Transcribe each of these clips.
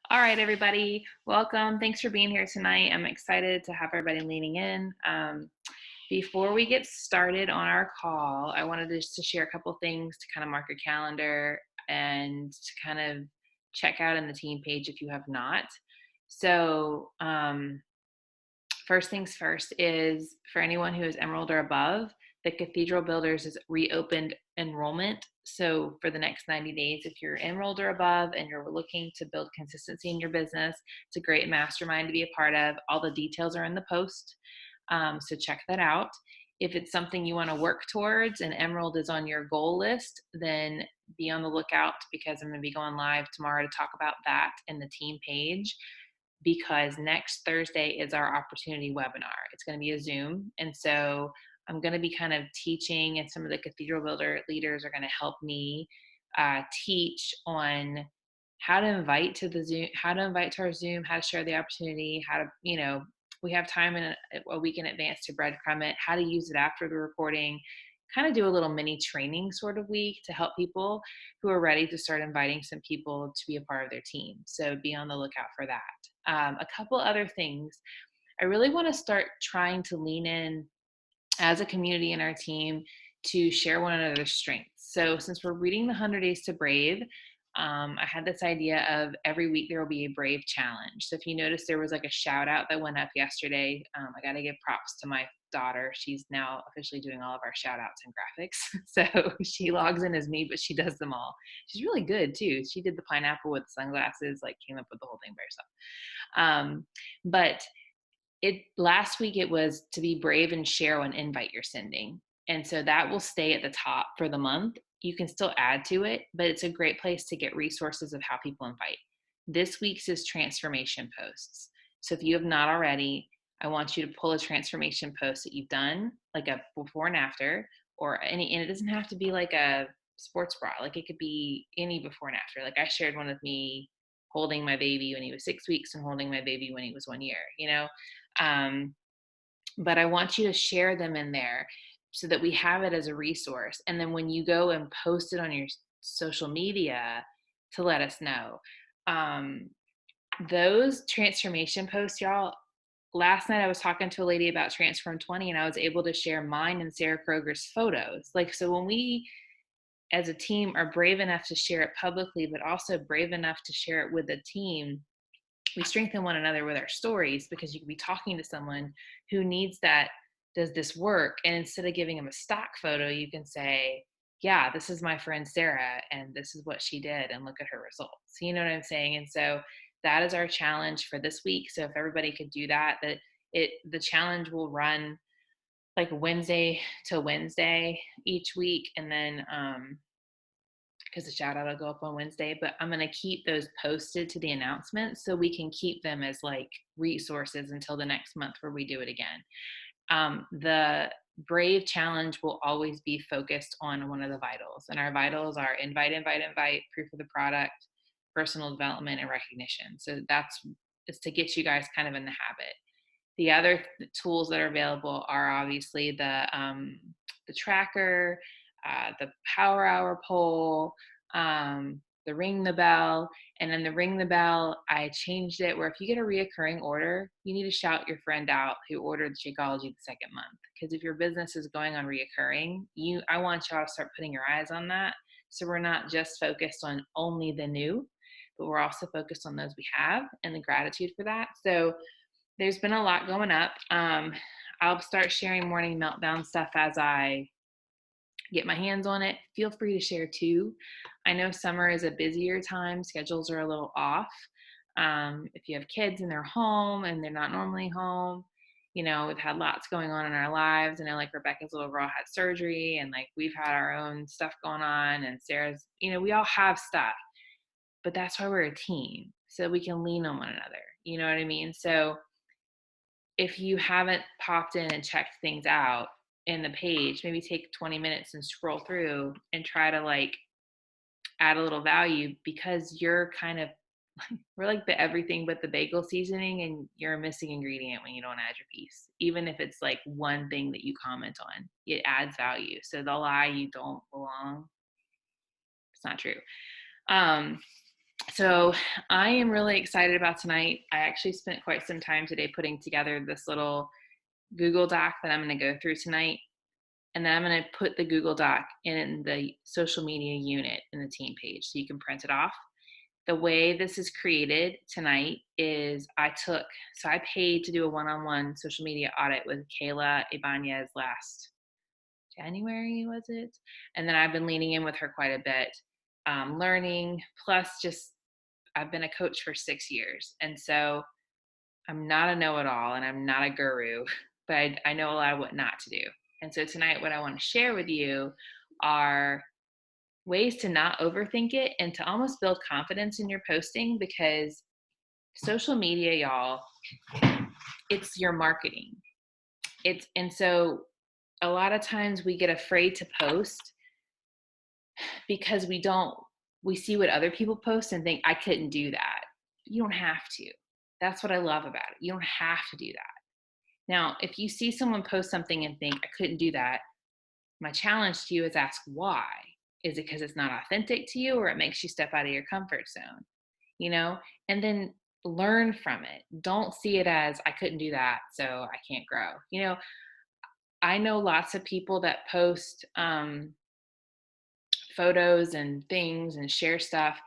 All right, everybody, welcome. Thanks for being here tonight. I'm excited to have everybody leaning in. Before we get started on our call, I wanted just to share a couple things to kind of mark your calendar and to kind of check out in the team page if you have not. So, first things first is for anyone who is Emerald or above, the Cathedral Builders is reopened enrollment. So for the next 90 days, if you're Emerald or above and you're looking to build consistency in your business, it's a great mastermind to be a part of. All the details are in the post. So check that out. If it's something you want to work towards and Emerald is on your goal list, then be on the lookout because I'm going to be going live tomorrow to talk about that in the team page because next Thursday is our opportunity webinar. It's going to be a Zoom. And so I'm going to be kind of teaching, and some of the Cathedral Builder leaders are going to help me teach on how to invite to the Zoom, how to invite to our Zoom, how to share the opportunity, how to, we have time in a week in advance to breadcrumb it, how to use it after the recording, kind of do a little mini training sort of week to help people who are ready to start inviting some people to be a part of their team. So be on the lookout for that. A couple other things. I really want to start trying to lean in as a community in our team to share one another's strengths. So since we're reading the 100 Days to Brave, I had this idea of every week there will be a Brave challenge. So if you notice, there was like a shout out that went up yesterday. I got to give props to my daughter. She's now officially doing all of our shout outs and graphics. So she logs in as me, but she does them all. She's really good too. She did the pineapple with the sunglasses, like came up with the whole thing by herself. But it last week it was to be brave and share an invite you're sending. And so that will stay at the top for the month. You can still add to it, but it's a great place to get resources of how people invite. This week's is transformation posts. So if you have not already, I want you to pull a transformation post that you've done, like a before and after, or any, and it doesn't have to be like a sports bra. Like it could be any before and after. Like I shared one of me holding my baby when he was 6 weeks and holding my baby when he was 1 year, um, but I want you to share them in there so that we have it as a resource. And then when you go and post it on your social media, to let us know. Um, those transformation posts, y'all. Last night I was talking to a lady about Transform 20 and I was able to share mine and Sarah Kroger's photos. Like, so when we as a team are brave enough to share it publicly, but also brave enough to share it with a team, we strengthen one another with our stories because you could be talking to someone who needs that, does this work, and instead of giving them a stock photo you can say, yeah, this is my friend Sarah and this is what she did and look at her results. You know what I'm saying? And so that is our challenge for this week. So if everybody could do that, the challenge will run like Wednesday to Wednesday each week, and then because the shout out will go up on Wednesday, but I'm going to keep those posted to the announcements so we can keep them as like resources until the next month where we do it again. The Brave Challenge will always be focused on one of the vitals, and our vitals are invite, invite, invite, proof of the product, personal development, and recognition. So that's it's to get you guys kind of in the habit. The other tools that are available are obviously the tracker, the Power Hour poll, the Ring the Bell, and then the Ring the Bell. I changed it where if you get a reoccurring order, you need to shout your friend out who ordered Shakeology the second month. Because if your business is going on reoccurring, I want y'all to start putting your eyes on that. So we're not just focused on only the new, but we're also focused on those we have and the gratitude for that. So there's been a lot going up. I'll start sharing morning meltdown stuff as I get my hands on it. Feel free to share too. I know summer is a busier time, schedules are a little off. If you have kids and they're home and they're not normally home, we've had lots going on in our lives. I know like Rebecca's little girl had surgery and like we've had our own stuff going on, and Sarah's, we all have stuff, but that's why we're a team. So we can lean on one another. You know what I mean? So if you haven't popped in and checked things out in the page, maybe take 20 minutes and scroll through and try to like add a little value, because you're kind of we're like the everything but the bagel seasoning, and you're a missing ingredient when you don't add your piece. Even if it's like one thing that you comment on, it adds value. So the lie you don't belong, it's not true. Um, So I am really excited about tonight. I actually spent quite some time today putting together this little Google Doc that I'm going to go through tonight. And then I'm going to put the Google Doc in the social media unit in the team page so you can print it off. The way this is created tonight is I paid to do a one-on-one social media audit with Kayla Ibanez last January, was it? And then I've been leaning in with her quite a bit, learning, plus just I've been a coach for 6 years. And so I'm not a know it all and I'm not a guru, but I know a lot of what not to do. And so tonight, what I want to share with you are ways to not overthink it and to almost build confidence in your posting, because social media, y'all, it's your marketing. And so a lot of times we get afraid to post because we see what other people post and think, I couldn't do that. You don't have to. That's what I love about it. You don't have to do that. Now, if you see someone post something and think, I couldn't do that, my challenge to you is ask why. Is it because it's not authentic to you, or it makes you step out of your comfort zone? You know, and then learn from it. Don't see it as, I couldn't do that, so I can't grow. I know lots of people that post photos and things and share stuff,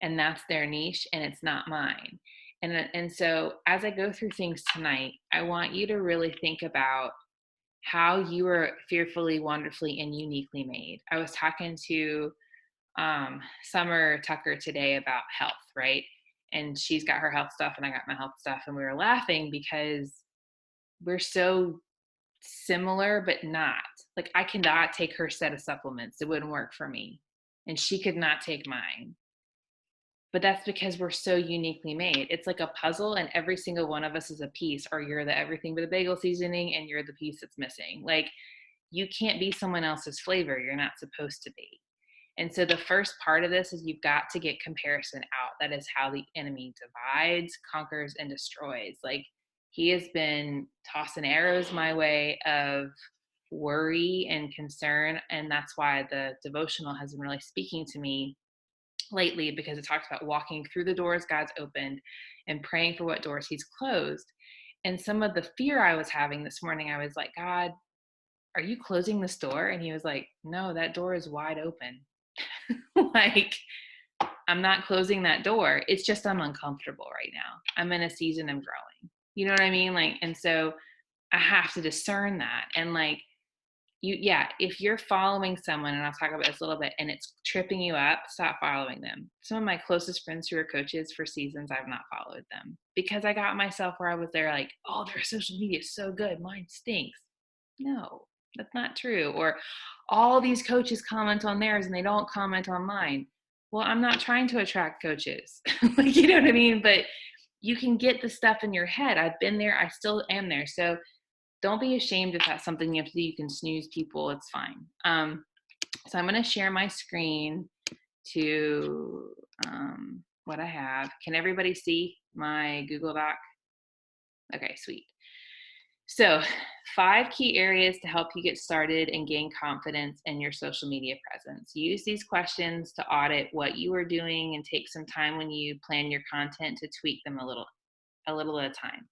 and that's their niche and it's not mine. And so as I go through things tonight, I want you to really think about how you are fearfully, wonderfully, and uniquely made. I was talking to Summer Tucker today about health, right? And she's got her health stuff and I got my health stuff, and we were laughing because we're so similar but not. Like, I cannot take her set of supplements, it wouldn't work for me, and she could not take mine. But that's because we're so uniquely made. It's like a puzzle, and every single one of us is a piece, or you're the everything but a bagel seasoning and you're the piece that's missing. Like, you can't be someone else's flavor, you're not supposed to be. And so the first part of this is you've got to get comparison out. That is how the enemy divides, conquers, and destroys. Like, he has been tossing arrows my way of worry and concern. And that's why the devotional has been really speaking to me lately, because it talks about walking through the doors God's opened and praying for what doors he's closed. And some of the fear I was having this morning, I was like, God, are you closing this door? And he was like, no, that door is wide open. Like, I'm not closing that door. It's just I'm uncomfortable right now. I'm in a season of growing. You know what I mean? Like, and so I have to discern that. And like, yeah, if you're following someone, and I'll talk about this a little bit, and it's tripping you up, stop following them. Some of my closest friends who are coaches for seasons, I've not followed them because I got myself where I was there like, oh, their social media is so good, mine stinks. No, that's not true. Or all these coaches comment on theirs and they don't comment on mine. Well, I'm not trying to attract coaches. Like, you know what I mean? But you can get the stuff in your head. I've been there, I still am there. So don't be ashamed if that's something you have to do. You can snooze people, it's fine. So I'm going to share my screen to what I have. Can everybody see my Google Doc? Okay, sweet. So 5 key areas to help you get started and gain confidence in your social media presence. Use these questions to audit what you are doing and take some time when you plan your content to tweak them a little at a time.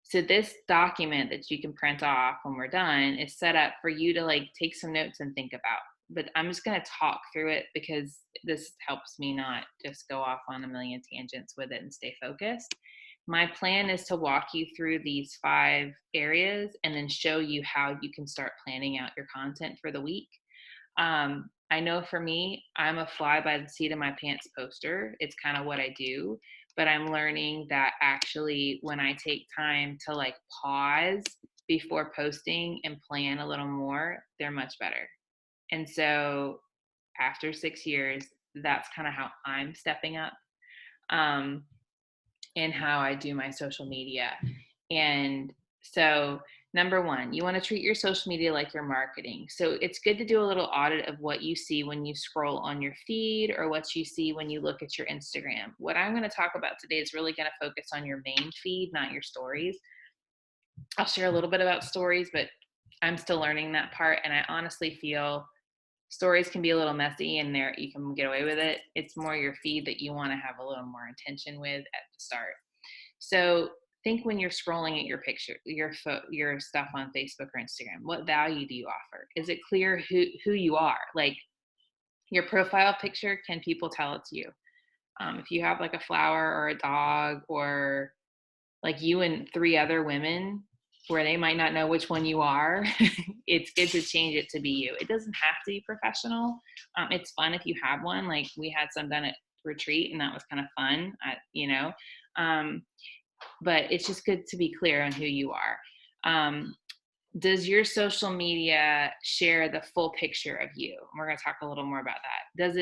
So this document that you can print off when we're done is set up for you to like take some notes and think about. But I'm just going to talk through it because this helps me not just go off on a million tangents with it and stay focused. My plan is to walk you through these 5 areas and then show you how you can start planning out your content for the week. I know for me, I'm a fly by the seat of my pants poster. It's kind of what I do, but I'm learning that actually when I take time to like pause before posting and plan a little more, they're much better. And so after 6 years, that's kind of how I'm stepping up in how I do my social media. And so, number one, you want to treat your social media like your marketing. So it's good to do a little audit of what you see when you scroll on your feed or what you see when you look at your Instagram. What I'm going to talk about today is really going to focus on your main feed, not your stories. I'll share a little bit about stories, but I'm still learning that part. And I honestly feel Stories can be a little messy and there you can get away with it. It's more your feed that you want to have a little more intention with at the start. So think when you're scrolling at your picture, your stuff on Facebook or Instagram, what value do you offer? Is it clear who you are? Like your profile picture, can people tell it's you? If you have like a flower or a dog or like you and three other women where they might not know which one you are, it's good to change it to be you. It doesn't have to be professional. It's fun if you have one. Like we had some done at retreat and that was kind of fun, but it's just good to be clear on who you are. Does your social media share the full picture of you? We're going to talk a little more about that.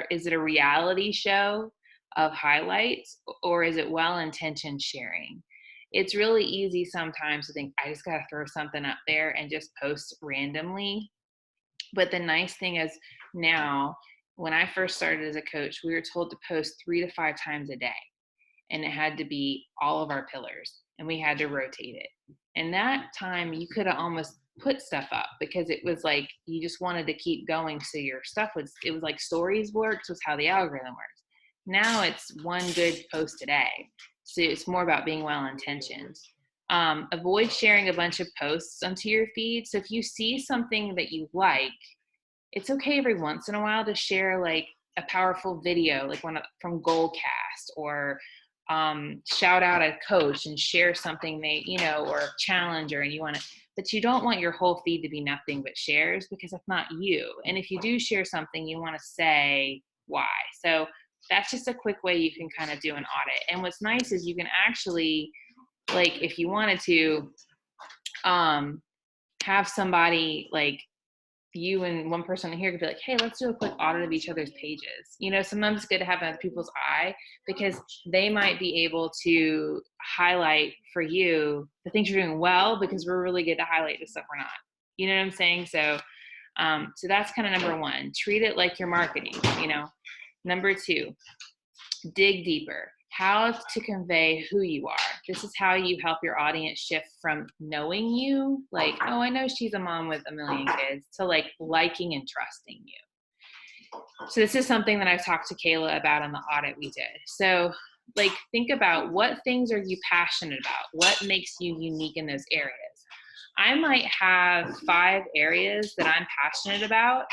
Is it a reality show of highlights, or is it well-intentioned sharing? It's really easy sometimes to think, I just got to throw something up there and just post randomly. But the nice thing is now, when I first started as a coach, we were told to post 3 to 5 times a day. And it had to be all of our pillars and we had to rotate it. And that time you could have almost put stuff up because it was like you just wanted to keep going. So your stuff it was like stories works was how the algorithm works. Now it's one good post a day. So it's more about being well intentioned. Avoid sharing a bunch of posts onto your feed. So if you see something that you like, it's okay every once in a while to share like a powerful video, like one from Goalcast, or shout out a coach and share something or a challenger, and but you don't want your whole feed to be nothing but shares because it's not you. And if you do share something, you want to say why. So that's just a quick way you can kind of do an audit. And what's nice is you can actually, like, if you wanted to, have somebody like you and one person here could be like, hey, let's do a quick audit of each other's pages. Sometimes it's good to have other people's eye because they might be able to highlight for you the things you're doing well, because we're really good to highlight the stuff we're not. You know what I'm saying? So that's kind of number one. Treat it like you're marketing. Number two, dig deeper. How to convey who you are. This is how you help your audience shift from knowing you, like, oh, I know she's a mom with a million kids, to like liking and trusting you. So this is something that I've talked to Kayla about on the audit we did. So like, think about what things are you passionate about? What makes you unique in those areas? I might have 5 areas that I'm passionate about,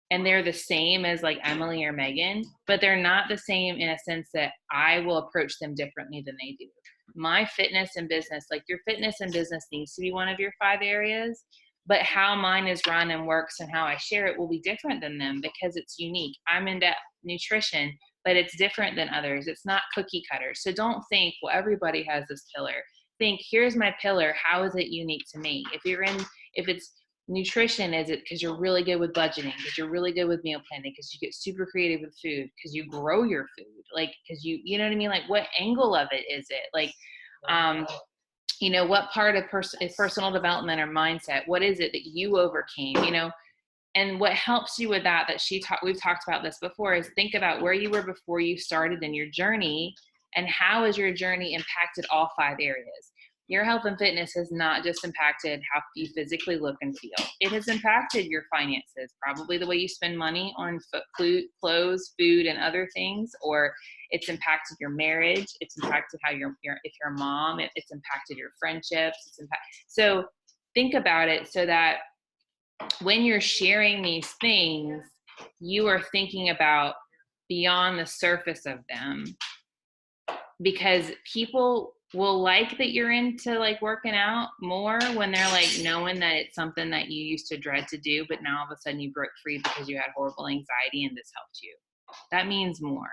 and they're the same as like Emily or Megan, but they're not the same in a sense that I will approach them differently than they do. My fitness and business, like your fitness and business needs to be one of your 5 areas, but how mine is run and works and how I share it will be different than them because it's unique. I'm into nutrition, but it's different than others. It's not cookie cutter. So don't think, well, everybody has this pillar. Think, here's my pillar. How is it unique to me? If it's nutrition, is it because you're really good with budgeting, because you're really good with meal planning, because you get super creative with food, because you grow your food, like because you know what I mean, like what angle of it is it, like what part of personal development or mindset, what is it that you overcame, and what helps you with that we've talked about this before, is think about where you were before you started in your journey and how has your journey impacted all 5 areas. Your health and fitness has not just impacted how you physically look and feel. It has impacted your finances, probably the way you spend money on clothes, food, and other things, or it's impacted your marriage. It's impacted how if you're a mom, it's impacted your friendships. So think about it so that when you're sharing these things, you are thinking about beyond the surface of them, because people will like that you're into like working out more when they're like knowing that it's something that you used to dread to do, but now all of a sudden you broke free because you had horrible anxiety and this helped you. That means more,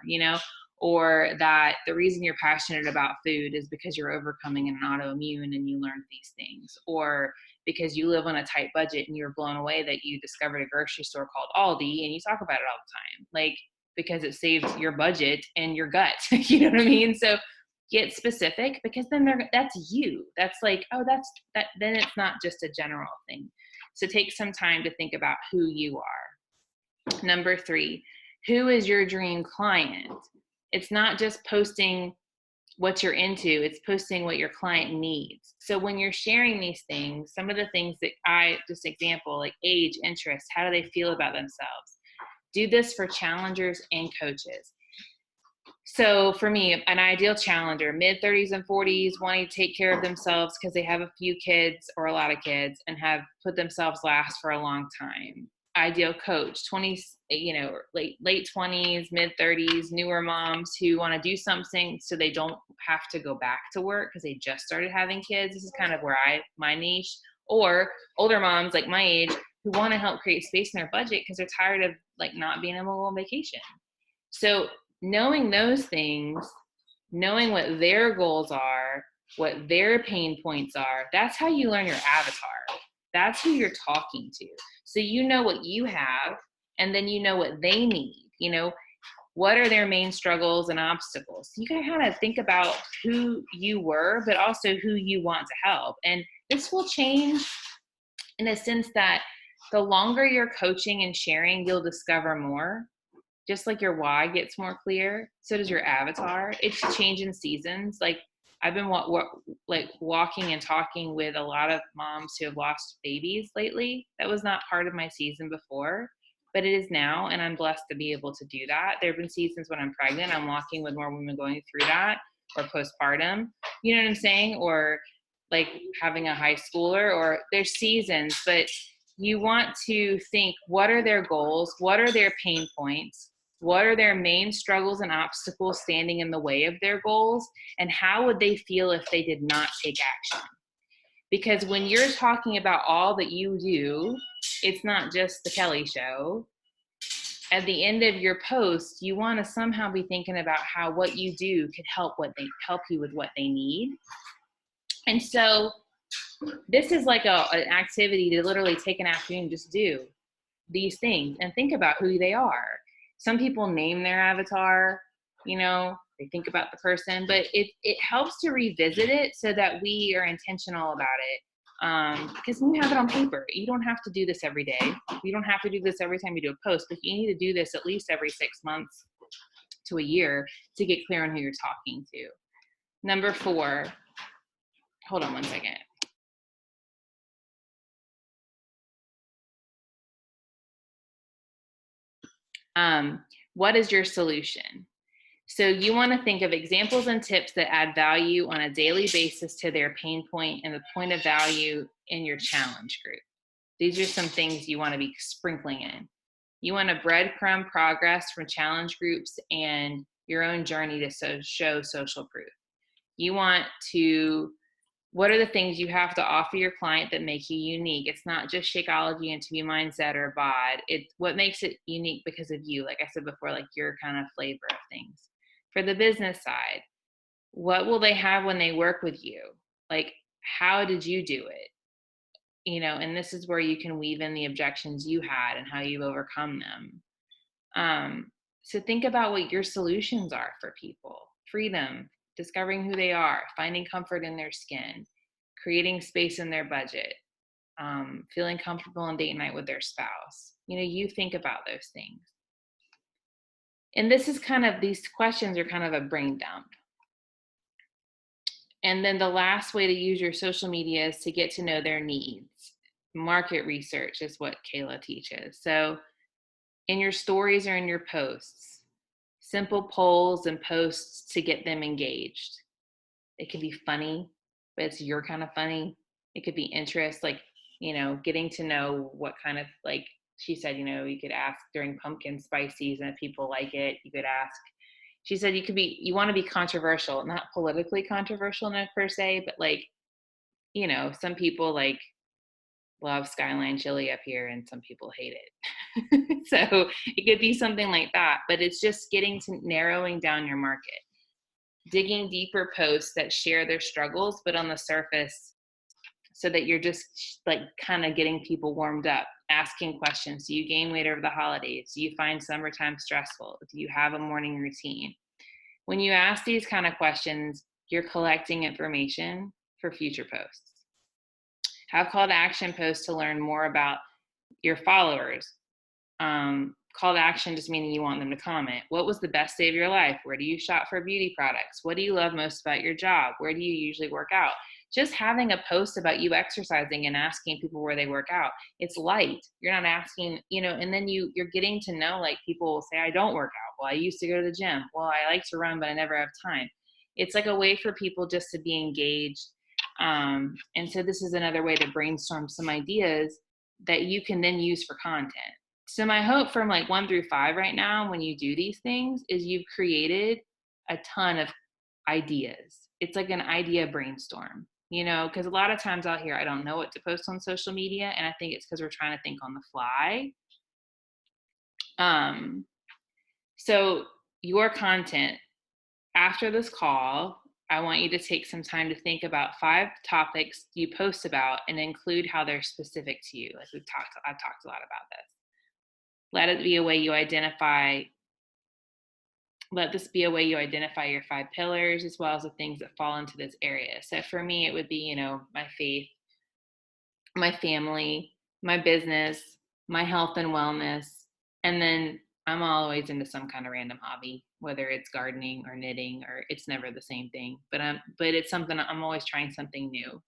or that the reason you're passionate about food is because you're overcoming an autoimmune and you learned these things, or because you live on a tight budget and you're blown away that you discovered a grocery store called Aldi and you talk about it all the time, like because it saves your budget and your gut. You know what I mean? So get specific, because then that's you. That's like, oh, that's that. Then it's not just a general thing. So take some time to think about who you are. Number 3, who is your dream client? It's not just posting what you're into, it's posting what your client needs. So when you're sharing these things, some of the things that just example, like age, interest, how do they feel about themselves? Do this for challengers and coaches. So for me, an ideal challenger, mid 30s and 40s, wanting to take care of themselves because they have a few kids or a lot of kids and have put themselves last for a long time. Ideal coach, 20s, late 20s, mid 30s, newer moms who want to do something so they don't have to go back to work because they just started having kids. This is kind of where my niche. Or older moms like my age who want to help create space in their budget because they're tired of like not being able to go on vacation. So knowing those things, knowing what their goals are, what their pain points are, that's how you learn your avatar. That's who you're talking to. So you know what you have, and then you know what they need. What are their main struggles and obstacles? You can kind of think about who you were, but also who you want to help. And this will change in a sense that the longer you're coaching and sharing, you'll discover more. Just like your why gets more clear, so does your avatar. It's changing seasons. Like I've been walking and talking with a lot of moms who have lost babies lately. That was not part of my season before, but it is now, and I'm blessed to be able to do that. There have been seasons when I'm pregnant, I'm walking with more women going through that, or postpartum, you know what I'm saying? Or like having a high schooler, or there's seasons, but you want to think, what are their goals? What are their pain points? What are their main struggles and obstacles standing in the way of their goals? And how would they feel if they did not take action? Because when you're talking about all that you do, it's not just the Kelly show. At the end of your post, you want to somehow be thinking about how what you do could help you with what they need. And so this is like an activity to literally take an afternoon, just do these things and think about who they are. Some people name their avatar, they think about the person, but it helps to revisit it so that we are intentional about it. Because when you have it on paper, you don't have to do this every day. You don't have to do this every time you do a post, but you need to do this at least every 6 months to a year to get clear on who you're talking to. Number 4, hold on one second. What is your solution? So you want to think of examples and tips that add value on a daily basis to their pain point and the point of value in your challenge group. These are some things you want to be sprinkling in. You want to breadcrumb progress from challenge groups and your own journey to show social proof. You want to, what are the things you have to offer your client that make you unique? It's not just Shakeology and To Be Mindset or BOD. It's what makes it unique because of you. Like I said before, like your kind of flavor of things. For the business side, what will they have when they work with you? Like, how did you do it? And this is where you can weave in the objections you had and how you've overcome them. So think about what your solutions are for people. Freedom, discovering who they are, finding comfort in their skin, creating space in their budget, feeling comfortable on date night with their spouse. You think about those things. And these questions are kind of a brain dump. And then the last way to use your social media is to get to know their needs. Market research is what Kayla teaches. So in your stories or in your posts, simple polls and posts to get them engaged. It could be funny, but it's your kind of funny. It could be interest, like, getting to know what kind of, like she said, you could ask during pumpkin spice season if people like it. You could ask, she said, you want to be controversial, not politically controversial per se, but like, some people like love Skyline chili up here and some people hate it. So it could be something like that, but it's just getting to narrowing down your market, digging deeper posts that share their struggles, but on the surface, so that you're just like kind of getting people warmed up, asking questions. Do you gain weight over the holidays? Do you find summertime stressful? Do you have a morning routine? When you ask these kind of questions, you're collecting information for future posts. Have call to action posts to learn more about your followers. Call to action just meaning you want them to comment. What was the best day of your life? Where do you shop for beauty products? What do you love most about your job? Where do you usually work out? Just having a post about you exercising and asking people where they work out. It's light. You're not asking, and then you're getting to know, like, people will say, I don't work out. Well, I used to go to the gym. Well, I like to run, but I never have time. It's like a way for people just to be engaged. And so this is another way to brainstorm some ideas that you can then use for content. So my hope from like 1 through 5 right now, when you do these things, is you've created a ton of ideas. It's like an idea brainstorm, because a lot of times I'll hear, I don't know what to post on social media. And I think it's because we're trying to think on the fly. So your content after this call, I want you to take some time to think about 5 topics you post about and include how they're specific to you. Like I've talked a lot about this. Let this be a way you identify your 5 pillars, as well as the things that fall into this area. So for me, it would be, my faith, my family, my business, my health and wellness. And then I'm always into some kind of random hobby, whether it's gardening or knitting, or it's never the same thing, but it's something I'm always trying something new.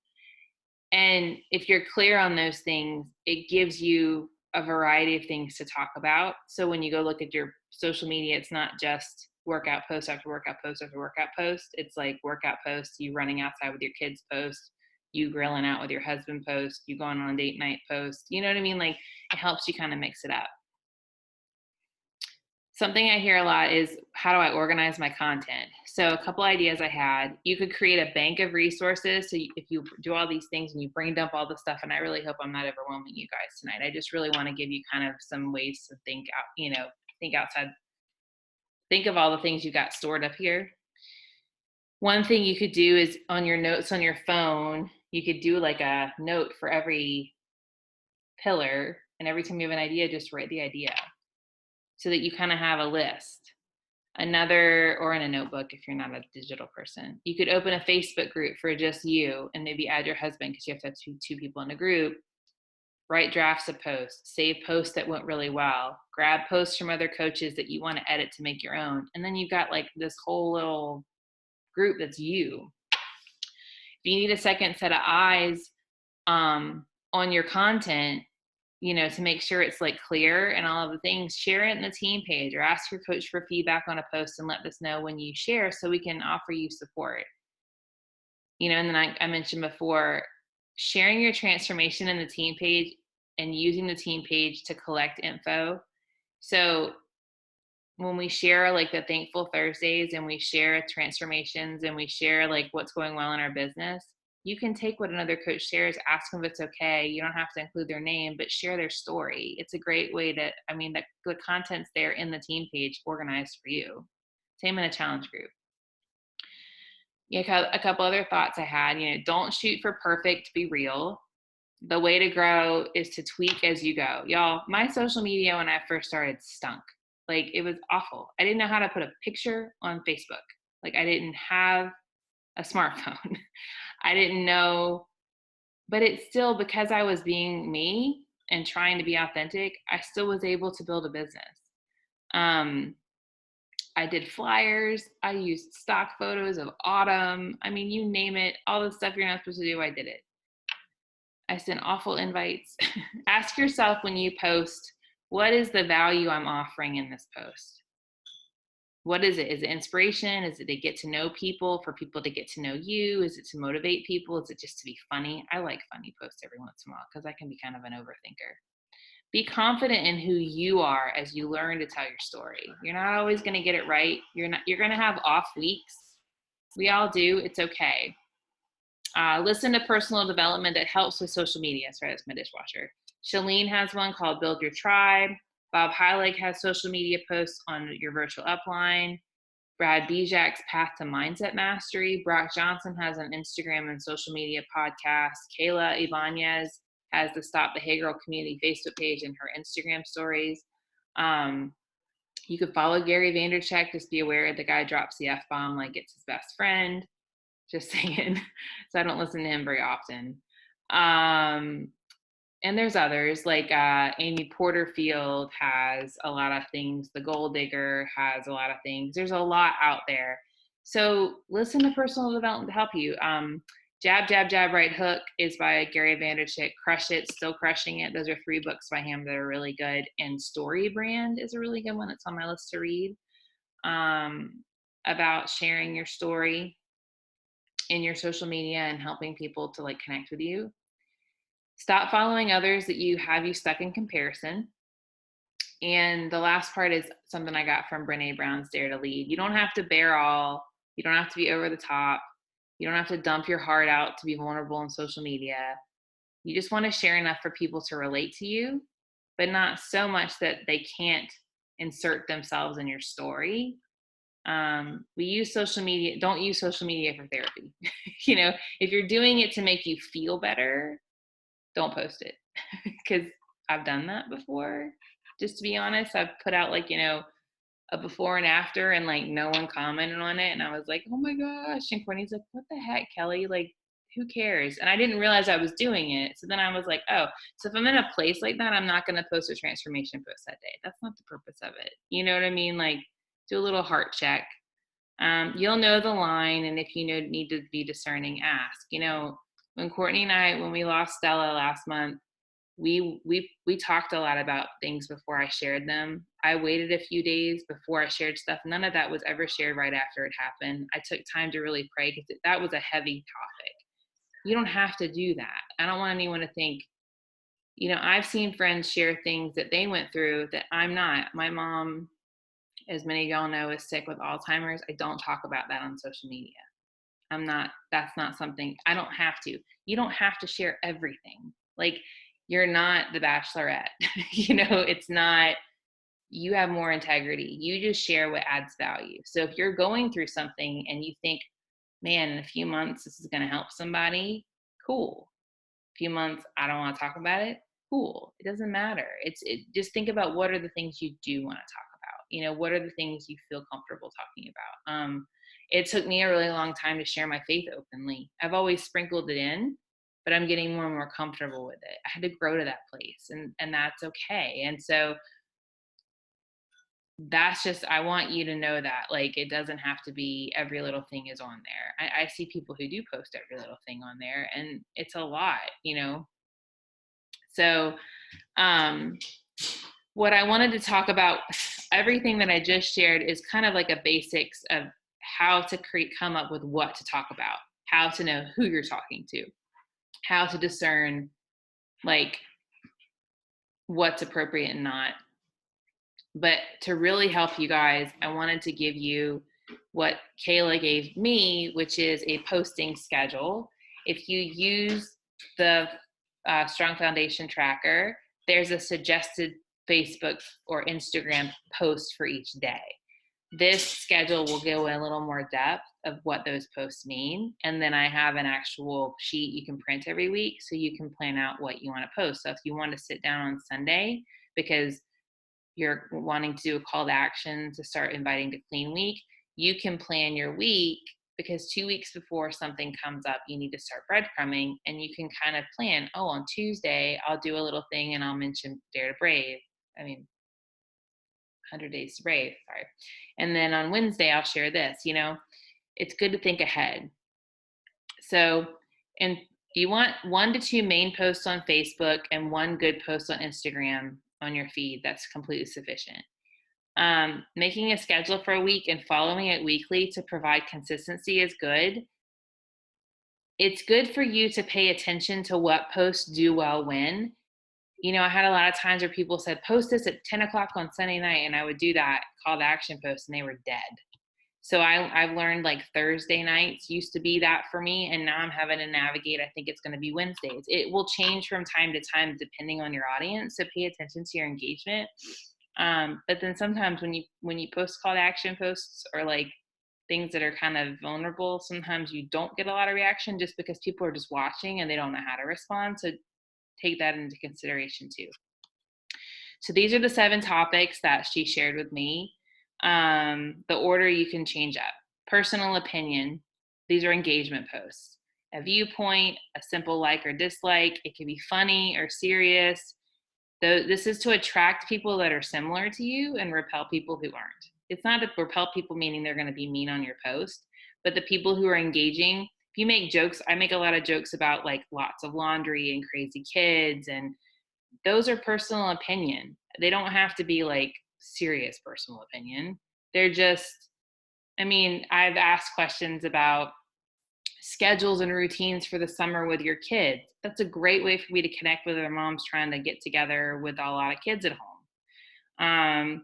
And if you're clear on those things, it gives you a variety of things to talk about. So when you go look at your social media, it's not just workout post after workout post after workout post. It's like workout posts, you running outside with your kids post, you grilling out with your husband post, you going on a date night post. You know what I mean? Like, it helps you kind of mix it up. Something I hear a lot is, how do I organize my content? So a couple ideas I had: you could create a bank of resources. So if you do all these things and you brain dump all the stuff, and I really hope I'm not overwhelming you guys tonight. I just really want to give you kind of some ways to think out, think outside, think of all the things you got stored up here. One thing you could do is, on your notes on your phone, you could do like a note for every pillar, and every time you have an idea, just write the idea, so that you kind of have a list. Another, or in a notebook if you're not a digital person, you could open a Facebook group for just you, and maybe add your husband, because you have to have two people in a group. Write drafts of posts, save posts that went really well, grab posts from other coaches that you want to edit to make your own, and then you've got like this whole little group that's you. If you need a second set of eyes on your content, to make sure it's like clear and all of the things, share it in the team page, or ask your coach for feedback on a post and let us know when you share, so we can offer you support. And then I mentioned before, sharing your transformation in the team page and using the team page to collect info. So when we share like the Thankful Thursdays, and we share transformations, and we share like what's going well in our business, you can take what another coach shares, ask them if it's okay. You don't have to include their name, but share their story. It's a great way to, the content's there in the team page, organized for you. Same in a challenge group. A couple other thoughts I had, don't shoot for perfect, be real. The way to grow is to tweak as you go. Y'all, my social media when I first started stunk. Like, it was awful. I didn't know how to put a picture on Facebook. Like, I didn't have a smartphone. I didn't know, but it's still, because I was being me and trying to be authentic, I still was able to build a business. I did flyers. I used stock photos of autumn. You name it, all the stuff you're not supposed to do, I did it. I sent awful invites. Ask yourself when you post, what is the value I'm offering in this post? What is it? Is it inspiration? Is it to get to know people, for people to get to know you? Is it to motivate people? Is it just to be funny? I like funny posts every once in a while, because I can be kind of an overthinker. Be confident in who you are as you learn to tell your story. You're not always going to get it right. You're going to have off weeks. We all do. It's okay. Listen to personal development that helps with social media. Sorry, that's my dishwasher. Shalene has one called Build Your Tribe. Bob Heilig has social media posts on your virtual upline. Brad Bijak's Path to Mindset Mastery. Brock Johnson has an Instagram and social media podcast. Kayla Ibanez has the Stop the Hey Girl Community Facebook page and her Instagram stories. You could follow Gary Vaynerchuk. Just be aware the guy drops the F-bomb like it's his best friend. Just saying. So I don't listen to him very often. And there's others like Amy Porterfield has a lot of things. The Gold Digger has a lot of things. There's a lot out there. So listen to personal development to help you. Jab, Jab, Jab, Right Hook is by Gary Vaynerchuk. Crush It, Still Crushing It. Those are 3 books by him that are really good. And Story Brand is a really good one. It's on my list to read, about sharing your story in your social media and helping people to like connect with you. Stop following others that have you stuck in comparison. And the last part is something I got from Brene Brown's Dare to Lead. You don't have to bear all. You don't have to be over the top. You don't have to dump your heart out to be vulnerable on social media. You just want to share enough for people to relate to you, but not so much that they can't insert themselves in your story. We use social media. Don't use social media for therapy. If you're doing it to make you feel better, don't post it, because I've done that before. Just to be honest, I've put out like, a before and after, and like no one commented on it. And I was like, oh my gosh. And Courtney's like, what the heck, Kelly? Like, who cares? And I didn't realize I was doing it. So then I was like, oh, so if I'm in a place like that, I'm not going to post a transformation post that day. That's not the purpose of it. You know what I mean? Like, do a little heart check. You'll know the line. And if you need to be discerning, ask. When Courtney and I, when we lost Stella last month, we talked a lot about things before I shared them. I waited a few days before I shared stuff. None of that was ever shared right after it happened. I took time to really pray because that was a heavy topic. You don't have to do that. I don't want anyone to think, I've seen friends share things that they went through that I'm not. My mom, as many of y'all know, is sick with Alzheimer's. I don't talk about that on social media. That's not something, I don't have to. You don't have to share everything. Like, you're not the Bachelorette. It's not, you have more integrity. You just share what adds value. So if you're going through something and you think, man, in a few months, this is going to help somebody, cool. A few months, I don't want to talk about it, cool. It doesn't matter. Just think about what are the things you do want to talk about. What are the things you feel comfortable talking about? It took me a really long time to share my faith openly. I've always sprinkled it in, but I'm getting more and more comfortable with it. I had to grow to that place, and that's okay. And so that's just, I want you to know that, like, it doesn't have to be every little thing is on there. I see people who do post every little thing on there, and it's a lot. So what I wanted to talk about, everything that I just shared is kind of like a basics of how to come up with what to talk about, how to know who you're talking to, how to discern like what's appropriate and not. But to really help you guys, I wanted to give you what Kayla gave me, which is a posting schedule. If you use the Strong Foundation tracker, there's a suggested Facebook or Instagram post for each day. This schedule will go in a little more depth of what those posts mean. And then I have an actual sheet you can print every week so you can plan out what you want to post. So if you want to sit down on Sunday because you're wanting to do a call to action to start inviting to Clean Week, you can plan your week, because 2 weeks before something comes up, you need to start breadcrumbing, and you can kind of plan, oh, on Tuesday, I'll do a little thing and I'll mention Dare to Brave. 100 Days to Brave, sorry. And then on Wednesday, I'll share this. It's good to think ahead. So, and you want 1 to 2 main posts on Facebook and 1 good post on Instagram on your feed. That's completely sufficient. Making a schedule for a week and following it weekly to provide consistency is good. It's good for you to pay attention to what posts do well when. I had a lot of times where people said, post this at 10 o'clock on Sunday night, and I would do that call to action post and they were dead. So I've learned like Thursday nights used to be that for me, and now I'm having to navigate. I think it's going to be Wednesdays. It will change from time to time depending on your audience, so pay attention to your engagement. But then sometimes when you post call to action posts or like things that are kind of vulnerable, sometimes you don't get a lot of reaction just because people are just watching and they don't know how to respond. So take that into consideration too. So these are the 7 topics that she shared with me. The order you can change up. Personal opinion. These are engagement posts. a viewpoint, a simple like or dislike. It can be funny or serious. This is to attract people that are similar to you and repel people who aren't. It's not to repel people meaning they're going to be mean on your post, but the people who are engaging. If you make jokes, I make a lot of jokes about like lots of laundry and crazy kids, and those are personal opinion. They don't have to be like serious personal opinion. They're just, I mean, I've asked questions about schedules and routines for the summer with your kids. That's a great way for me to connect with their moms trying to get together with a lot of kids at home.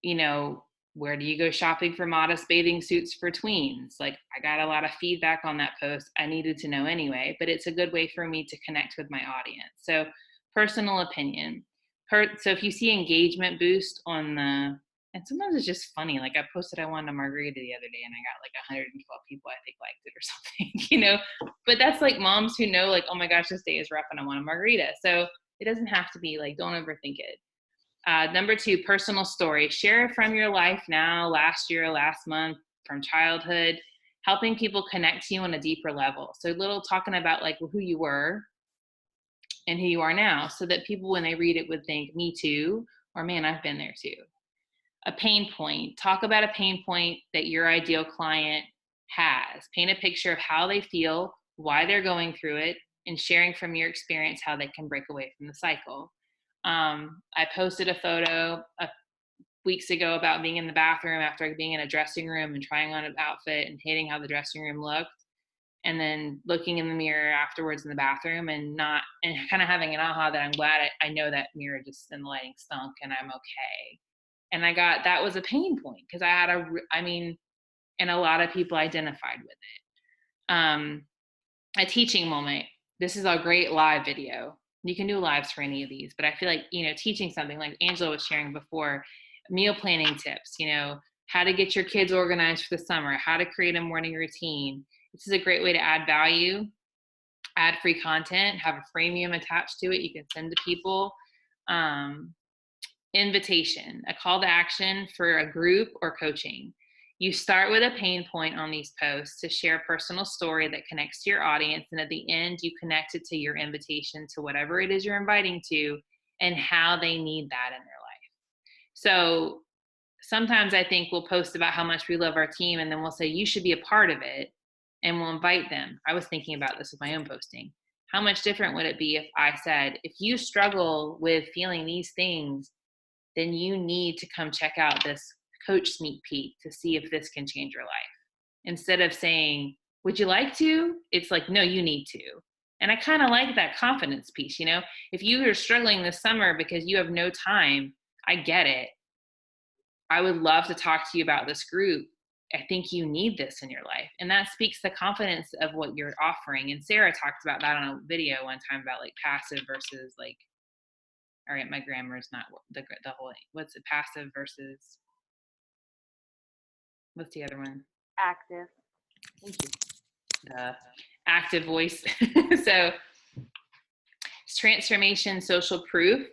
You know, where do you go shopping for modest bathing suits for tweens? Like, I got a lot of feedback on that post. I needed to know anyway, but it's a good way for me to connect with my audience. So, personal opinion. So, if you see engagement boost on the, and sometimes it's just funny. Like, I posted I wanted a margarita the other day and I got like 112 people, I think, liked it or something, you know? But that's like moms who know, like, oh my gosh, this day is rough and I want a margarita. So, it doesn't have to be like, don't overthink it. Number 2, personal story. Share from your life now, last year, last month, from childhood, helping people connect to you on a deeper level. So little talking about like who you were and who you are now, so that people, when they read it, would think, me too, or man, I've been there too. A pain point. Talk about a pain point that your ideal client has. Paint a picture of how they feel, why they're going through it, and sharing from your experience how they can break away from the cycle. I posted a photo weeks ago about being in the bathroom after being in a dressing room and trying on an outfit and hating how the dressing room looked, and then looking in the mirror afterwards in the bathroom and kind of having an aha that I'm glad I know that mirror just and the lighting stunk and I'm okay. And that was a pain point because and a lot of people identified with it. A teaching moment. This is a great live video. You can do lives for any of these, but I feel like, teaching something like Angela was sharing before, meal planning tips, how to get your kids organized for the summer, how to create a morning routine. This is a great way to add value, add free content, have a freemium attached to it. You can send to people. Invitation, a call to action for a group or coaching. You start with a pain point on these posts to share a personal story that connects to your audience. And at the end, you connect it to your invitation to whatever it is you're inviting to and how they need that in their life. So sometimes I think we'll post about how much we love our team and then we'll say, you should be a part of it. And we'll invite them. I was thinking about this with my own posting. How much different would it be if I said, if you struggle with feeling these things, then you need to come check out this coach sneak peek to see if this can change your life. Instead of saying, would you like to? It's like, no, you need to. And I kind of like that confidence piece, If you are struggling this summer because you have no time, I get it. I would love to talk to you about this group. I think you need this in your life. And that speaks the confidence of what you're offering. And Sarah talked about that on a video one time about like passive versus like, all right, my grammar is not the whole thing. What's it? Passive versus, what's the other one? Active. Thank you. The active voice. So it's transformation social proof.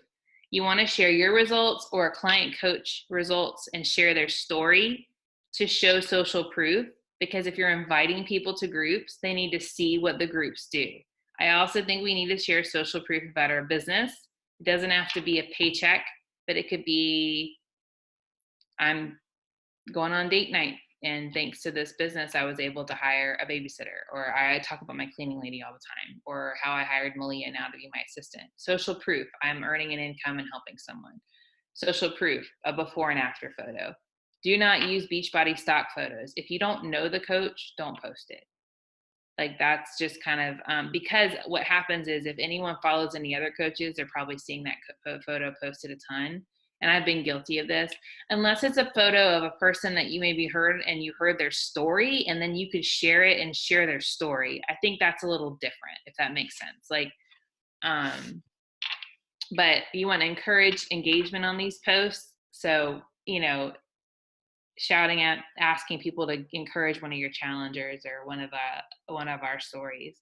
You want to share your results or a client coach results and share their story to show social proof, because if you're inviting people to groups, they need to see what the groups do. I also think we need to share social proof about our business. It doesn't have to be a paycheck, but it could be, I'm going on date night, and thanks to this business, I was able to hire a babysitter. Or I talk about my cleaning lady all the time, or how I hired Malia now to be my assistant. Social proof, I'm earning an income and helping someone. Social proof, a before and after photo. Do not use Beachbody stock photos. If you don't know the coach, don't post it. Like, that's just kind of, because what happens is if anyone follows any other coaches, they're probably seeing that photo posted a ton. And I've been guilty of this. Unless it's a photo of a person that you maybe heard and you heard their story, and then you could share it and share their story. I think that's a little different, if that makes sense. Like, but you want to encourage engagement on these posts. So, shouting at, asking people to encourage one of your challengers or one of our stories.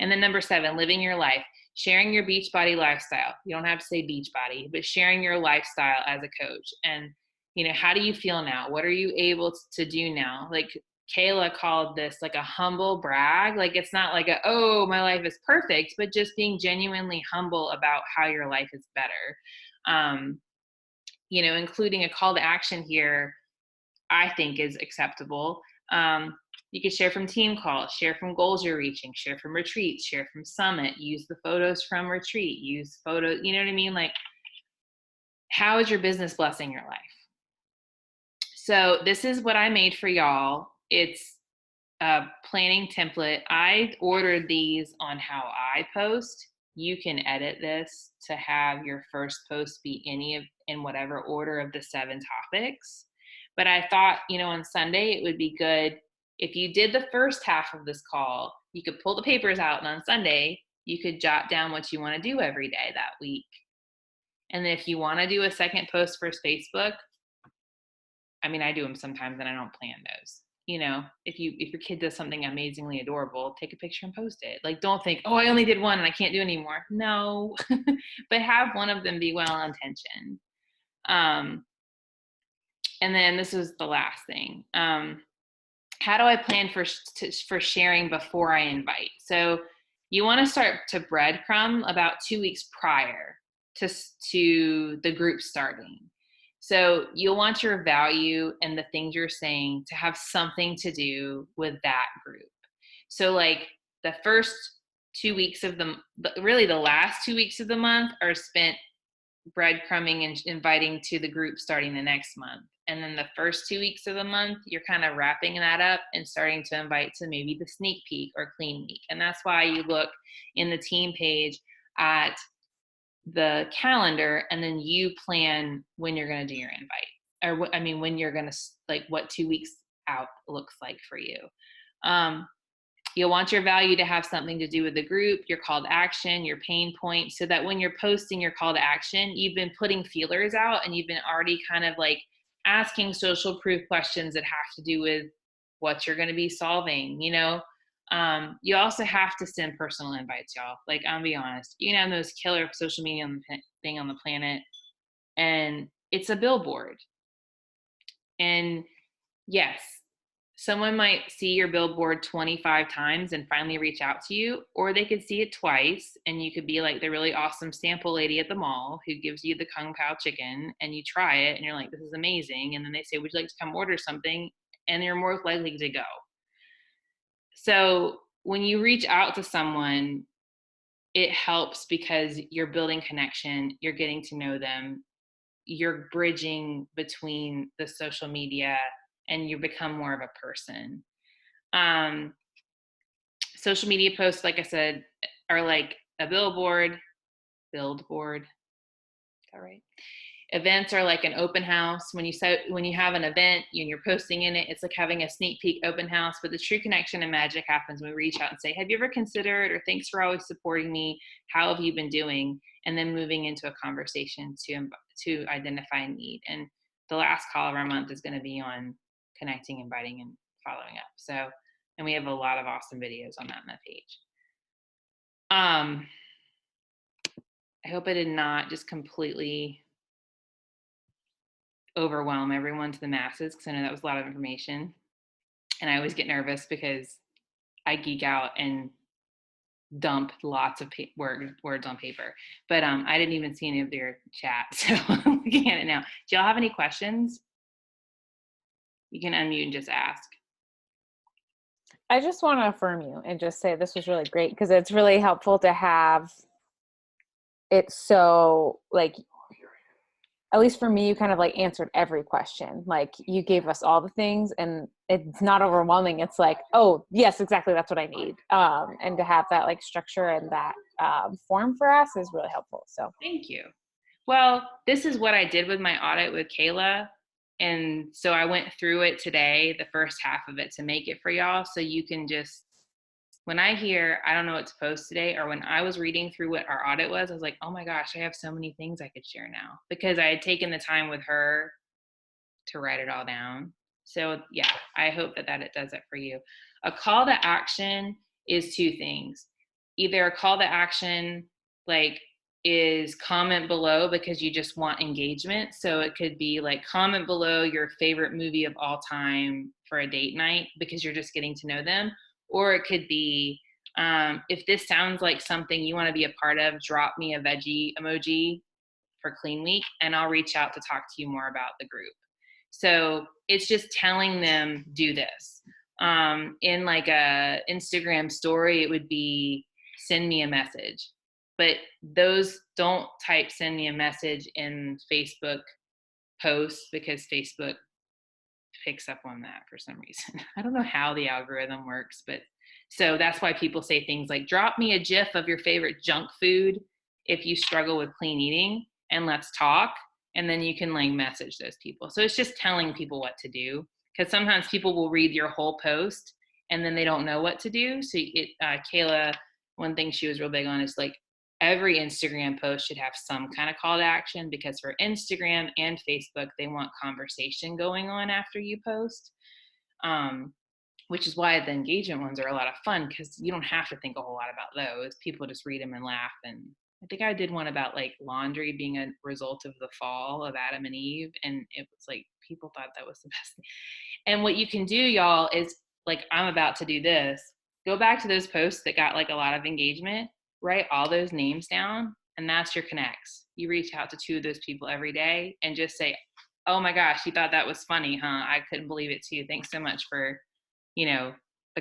And then number 7, living your life, sharing your Beachbody lifestyle. You don't have to say Beachbody, but sharing your lifestyle as a coach. And, how do you feel now? What are you able to do now? Like, Kayla called this like a humble brag. Like it's not like oh, my life is perfect, but just being genuinely humble about how your life is better. Including a call to action here, I think is acceptable. You could share from team calls, share from goals you're reaching, share from retreats, share from summit, use the photos from retreat, use photos, you know what I mean? Like, how is your business blessing your life? So this is what I made for y'all. It's a planning template. I ordered these on how I post. You can edit this to have your first post be in whatever order of the 7 topics. But I thought, on Sunday, it would be good if you did the first half of this call, you could pull the papers out, and on Sunday, you could jot down what you want to do every day that week. And if you want to do a second post for Facebook, I mean, I do them sometimes and I don't plan those. If your kid does something amazingly adorable, take a picture and post it. Like, don't think, oh, I only did one and I can't do anymore. No, but have one of them be well intentioned. And then this is the last thing. How do I plan for sharing before I invite? So you want to start to breadcrumb about 2 weeks prior to the group starting. So you'll want your value and the things you're saying to have something to do with that group. So like the first 2 weeks of really the last 2 weeks of the month are spent breadcrumbing and inviting to the group starting the next month. And then the first 2 weeks of the month, you're kind of wrapping that up and starting to invite to maybe the sneak peek or clean week. And that's why you look in the team page at the calendar, and then you plan when you're going to do your invite, or when you're going to, like, what 2 weeks out looks like for you. You'll want your value to have something to do with the group, your call to action, your pain point, so that when you're posting your call to action, you've been putting feelers out and you've been already kind of like asking social proof questions that have to do with what you're going to be solving. You also have to send personal invites, y'all. Like, I'll be honest, you can have the most killer social media thing on the planet, and it's a billboard. And yes, someone might see your billboard 25 times and finally reach out to you, or they could see it twice and you could be like the really awesome sample lady at the mall who gives you the Kung Pao chicken, and you try it and you're like, this is amazing. And then they say, would you like to come order something? And you're more likely to go. So when you reach out to someone, it helps because you're building connection, you're getting to know them, you're bridging between the social media, and you become more of a person. Social media posts, like I said, are like a billboard. Is that right? Events are like an open house. When you have an event and you're posting in it, it's like having a sneak peek open house. But the true connection and magic happens when we reach out and say, have you ever considered, or thanks for always supporting me, how have you been doing? And then moving into a conversation to identify a need. And the last call of our month is going to be on connecting, inviting, and following up. So, and we have a lot of awesome videos on that page. I hope I did not just completely overwhelm everyone to the masses, because I know that was a lot of information. And I always get nervous because I geek out and dump lots of words on paper. But I didn't even see any of their chat, so I'm looking at it now. Do y'all have any questions? You can unmute and just ask. I just want to affirm you and just say this was really great, because it's really helpful to have it. So, like, at least for me, you kind of like answered every question. Like, you gave us all the things, and it's not overwhelming. It's like, oh yes, exactly, that's what I need. And to have that like structure and that form for us is really helpful. So thank you. Well, this is what I did with my audit with Kayla. And so I went through it today, the first half of it, to make it for y'all. So you can just, when I hear, I don't know what to post today, or when I was reading through what our audit was, I was like, oh my gosh, I have so many things I could share now, because I had taken the time with her to write it all down. So yeah, I hope that it does it for you. A call to action is 2 things. Either a call to action like is comment below because you just want engagement. So it could be like, comment below your favorite movie of all time for a date night because you're just getting to know them. Or it could be, if this sounds like something you want to be a part of, drop me a veggie emoji for Clean Week, and I'll reach out to talk to you more about the group. So it's just telling them, do this. In like a Instagram story, it would be send me a message. But those, don't type send me a message in Facebook posts because Facebook picks up on that for some reason. I don't know how the algorithm works, but so that's why people say things like drop me a gif of your favorite junk food if you struggle with clean eating and let's talk, and then you can like message those people. So it's just telling people what to do, because sometimes people will read your whole post and then they don't know what to do. So Kayla, one thing she was real big on is like every Instagram post should have some kind of call to action, because for Instagram and Facebook, they want conversation going on after you post. Which is why the engagement ones are a lot of fun, because you don't have to think a whole lot about those. People just read them and laugh. And I think I did one about like laundry being a result of the fall of Adam and Eve. And it was like, people thought that was the best thing. And what you can do, y'all, is like, I'm about to do this. Go back to those posts that got like a lot of engagement, write all those names down, and that's your connects. You reach out to 2 of those people every day and just say, oh my gosh, you thought that was funny, huh? I couldn't believe it too. Thanks so much for, the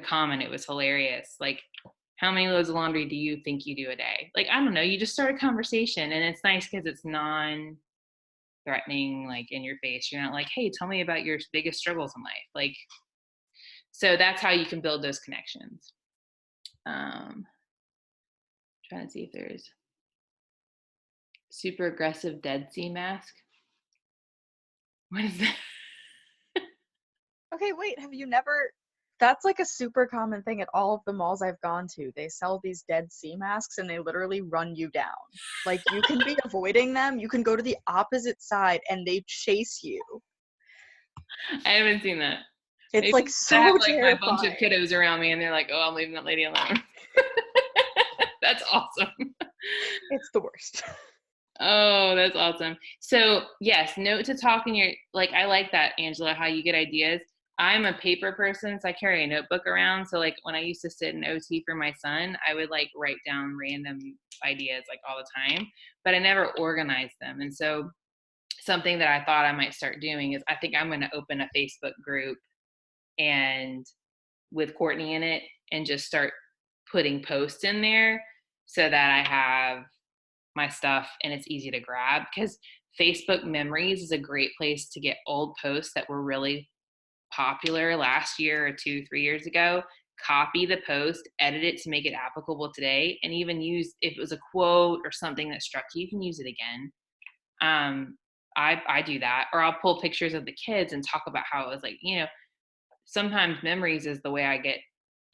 comment. It was hilarious. Like, how many loads of laundry do you think you do a day? Like, I don't know. You just start a conversation, and it's nice because it's non-threatening, like in your face. You're not like, hey, tell me about your biggest struggles in life. Like, so that's how you can build those connections. Trying to see if there's super aggressive Dead Sea mask. What is that? Okay, wait, have you never? That's like a super common thing at all of the malls I've gone to. They sell these Dead Sea masks and they literally run you down. Like, you can be avoiding them, you can go to the opposite side and they chase you. I haven't seen that. It's Maybe like I have so like my bunch of terrifying. kiddos around me and they're like, oh, I'm leaving that lady alone. That's awesome. It's the worst. Oh, that's awesome. So yes, note to talk in your, like, I like that, Angela, how you get ideas. I'm a paper person, so I carry a notebook around. So like when I used to sit in OT for my son, I would like write down random ideas like all the time, but I never organized them. And so something that I thought I might start doing is I think I'm going to open a Facebook group and with Courtney in it and just start putting posts in there so that I have my stuff and it's easy to grab, because Facebook memories is a great place to get old posts that were really popular last year or 2-3 years ago. Copy the post, edit it to make it applicable today, and even use, if it was a quote or something that struck you, you can use it again. I do that, or I'll pull pictures of the kids and talk about how it was like, sometimes memories is the way I get